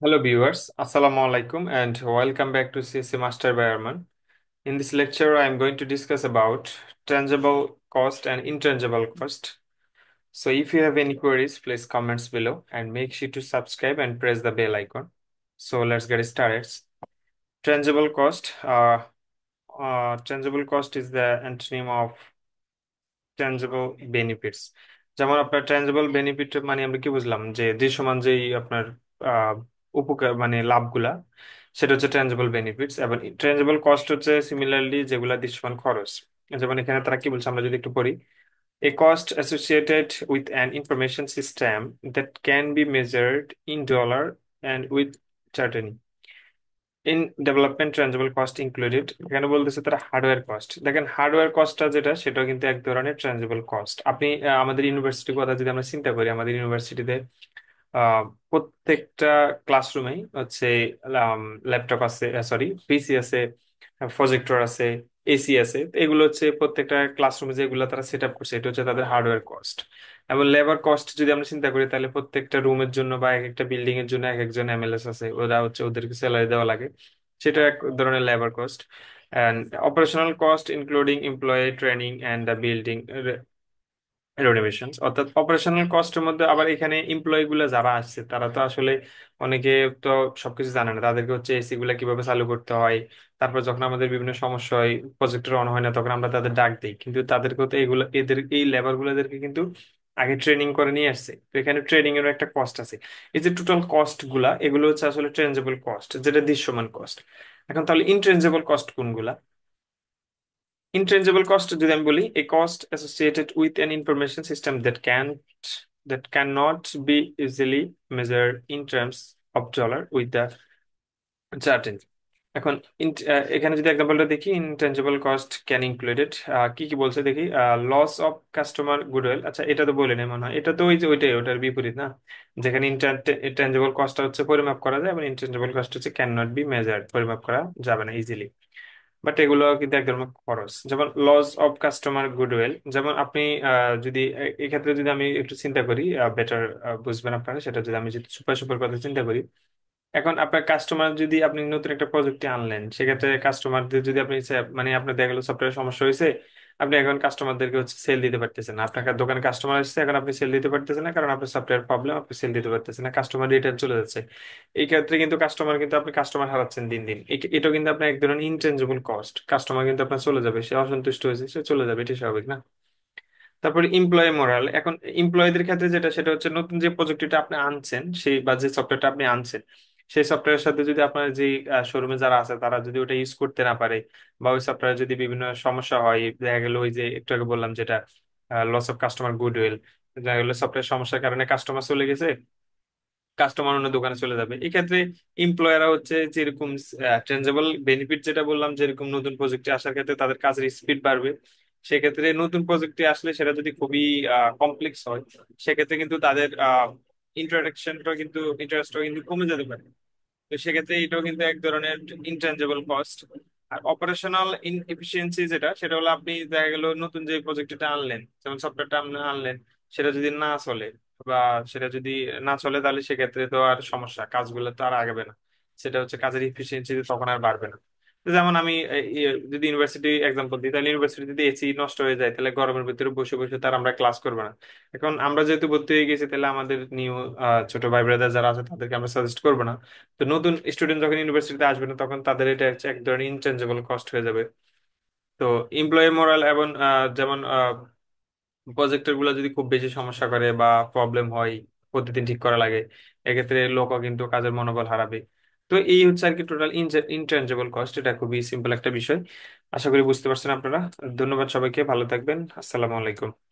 Hello viewers, Assalamu alaikum and welcome back to CSC Master by Arman. In this lecture, I am going to discuss about tangible cost and intangible cost. So if you have any queries, please comments below and make sure to subscribe and press the bell icon. So let's get started. Tangible cost. Tangible cost is the antonym of tangible benefits. যেমন আপনার tangible benefit মানে আমরা কি বুঝলাম যে দৃশ্যমান যেই আপনার আহ, উপকার মানে লাভগুলা সেটা হচ্ছে tangible benefits এবং tangible cost হচ্ছে সিমিলারলি যেগুলা দৃশ্যমান খরচ। যেমন এখানে তারা কি বলছে আমরা যদি একটু পড়ি, a cost associated with an information system that can be measured in dollar and with certainty. In development tangible cost included, এখানে বলতেছে তারা হার্ডওয়্যার কস্ট। দেখেন হার্ডওয়্যার কস্টটা যেটা সেটাও কিন্তু এক ধরনের ট্রানজিবল কস্ট। আপনি আমাদের ইউনিভার্সিটির কথা যদি আমরা চিন্তা করি, আমাদের ইউনিভার্সিটিতে আহ, প্রত্যেকটা ক্লাসরুমেই হচ্ছে ল্যাপটপ আছে, সরি পিসি আছে, প্রজেক্টর আছে, এসি আছে। তো এগুলো হচ্ছে প্রত্যেকটা ক্লাসরুমে যেগুলো তারা সেট আপ করছে, এটা হচ্ছে তাদের হার্ডওয়্যার কস্ট। এবং লেবার কস্ট যদি আমরা চিন্তা করি তাহলে প্রত্যেকটা রুমের জন্য বা এক একটা বিল্ডিং এর জন্য এক একজন এমএলএস আছে, ওরা হচ্ছে ওদেরকে স্যালারি দেওয়া লাগে, সেটা এক ধরনের labour cost. And operational cost including employee training and the building renovation, অর্থাৎ অপারেশনাল কস্টের মধ্যে আবার এখানে এমপ্লয়ি গুলো যারা আসছে তারা তো আসলে অনেকে তো সবকিছু জানে না, তাদেরকে হচ্ছে এসি গুলা কিভাবে চালু করতে হয়। তারপর যখন আমাদের বিভিন্ন সমস্যা হয়, প্রজেক্টর অন হয় না, তখন আমরা তাদের ডাক দিই, কিন্তু তাদেরকে তো এগুলো এদের এই লেবার গুলোদেরকে কিন্তু আগে ট্রেনিং করে নিয়ে আসছে। তো এখানে ট্রেনিং এর একটা কস্ট আছে। এই যে টোটাল কস্ট গুলা এগুলো হচ্ছে আসলে ট্রেঞ্জেবল কস্ট, যেটা দৃশ্যমান কস্ট। এখন তাহলে ইনট্রেঞ্জেবল কস্ট কোনগুলা? Intangible cost যদি আমি বলি, a cost associated with an information system that cannot be easily measured in terms of dollar with the certainty. এখন এখানে যদি এক্সাম্পলটা দেখি, ইনটেনজিবল কস্ট ক্যান ইনক্লুডেড কি কি বলছে দেখি। লস অফ কাস্টমার গুডউইল, আচ্ছা এটা তো বলে নেই মনে হয়, এটা তো ওই যে ওইটাই ওটার বিপরীত না, যেখানে ইনটেনজিবল কস্টটা হচ্ছে পরিমাপ করা যায় এবং ইনটেনজিবল কস্ট হচ্ছে ক্যান নট বি মেজার্ড, পরিমাপ করা যাবে না ইজিলি। বাট এগুলো কিন্তু এক ধরনের খরচ। যেমন লস অফ কাস্টমার গুডউইল, যেমন আপনি যদি এক্ষেত্রে যদি আমি একটু চিন্তা করি, বেটার বুঝবেন আপনারা, সেটা যদি আমি যদি সুপার সুপার কথা চিন্তা করি। এখন আপনার কাস্টমার যদি আপনি নতুন একটা প্রজেক্টে আনলেন, সেক্ষেত্রে কাস্টমারদের যদি আপনি মানে আপনার দেখা গেলো সফটওয়্যার সমস্যা হয়েছে, আপনি এখন কাস্টমারদেরকে হচ্ছে সেল দিতে পারতেছেন না, আপনার দোকানে কাস্টমার আসছে, এখন আপনি সেল দিতে পারতেছেন না কারণ আপনার সফটওয়্যার প্রবলেম, আপনি সেল দিতে পারতেছেন না, কাস্টমার রিটার্ন চলে যাচ্ছে। এই ক্ষেত্রে কিন্তু কাস্টমার কিন্তু আপনি কাস্টমার হারাচ্ছেন দিন দিন। এটা কিন্তু আপনার এক ধরনের ইনটেনজিবল কস্ট, কাস্টমার কিন্তু আপনার চলে যাবে, সে অসন্তুষ্ট হয়েছে, সে চলে যাবে, এটা স্বাভাবিক না? তারপরে এমপ্লয়ি মোরাল, এখন এমপ্লয়ীদের ক্ষেত্রে যেটা সেটা হচ্ছে নতুন যে প্রযুক্তিটা আপনি আনছেন, সেই বা যে সফটওয়্যারটা আপনি আনছেন, সেই সফটওয়্যারের সাথে যদি আপনার যে শোরুমে যারা আছে তারা যদি ওটা ইউজ করতে না পারে, বা ওই সফটওয়্যারে যদি বিভিন্ন সমস্যা হয়, দেখা গেল ওই যে একটু আগে বললাম যেটা লস অফ কাস্টমার গুডউইল, দেখা গেলো সফটওয়্যার সমস্যার কারণে কাস্টমার চলে গেছে, কাস্টমার অন্য দোকানে চলে যাবে, এক্ষেত্রে এমপ্লয়াররা হচ্ছে যেরকম টেনজেবল বেনিফিট যেটা বললাম, যেরকম নতুন প্রযুক্তি আসার ক্ষেত্রে তাদের কাজের স্পিড বাড়বে, সেক্ষেত্রে নতুন প্রযুক্তি আসলে সেটা যদি খুবই কমপ্লেক্স হয়, সেক্ষেত্রে কিন্তু তাদের ইন্টারেস্টটা কিন্তু কমে যেতে পারে। তো সেক্ষেত্রে এটাও কিন্তু এক ধরনের ইনট্যাঞ্জিবল কস্ট। আর অপারেশনাল ইনএফিসিয়েন্সি যেটা, সেটা হলো আপনি দেখা গেল নতুন যে প্রজেক্টটা আনলেন, যেমন সফটওয়্যারটা আপনি আনলেন, সেটা যদি না চলে বা সেটা যদি না চলে, তাহলে সেক্ষেত্রে তো আর সমস্যা, কাজগুলো তো আর আগাবে না, সেটা হচ্ছে কাজের ইফিসিয়েন্সি তখন আর বাড়বে না। তো যেমন আমি যদি ইউনিভার্সিটি এক্সাম্পল দিই, তাহলে ইউনিভার্সিটি যদি এসি নষ্ট হয়ে যায়, তাহলে গরমের ভিতরে বসে বসে তার আমরা ক্লাস করবো না। এখন আমরা যেহেতু ভর্তি হয়ে গেছি, তাহলে আমাদের নিউ ছোট ভাই ব্রাদার যারা আছে তাদেরকে আমরা সাজেস্ট করবো না। তো নতুন স্টুডেন্ট যখন ইউনিভার্সিটিতে আসবে না, তখন তাদের এটা হচ্ছে এক ধরনের ইনটেনজিবল কস্ট হয়ে যাবে। তো এমপ্লয়ি মোরাল এবং যেমন প্রজেক্টর গুলো যদি খুব বেশি সমস্যা করে বা প্রবলেম হয়, প্রতিদিন ঠিক করা লাগে, এক্ষেত্রে লোকও কিন্তু কাজের মনোবল হারাবে। তো এই হচ্ছে আর কি টোটাল ইনটেনজিবল কস্ট, এটা খুবই সিম্পল একটা বিষয়। আশা করি বুঝতে পারছেন আপনারা। ধন্যবাদ সবাইকে, ভালো থাকবেন, আসসালামু আলাইকুম।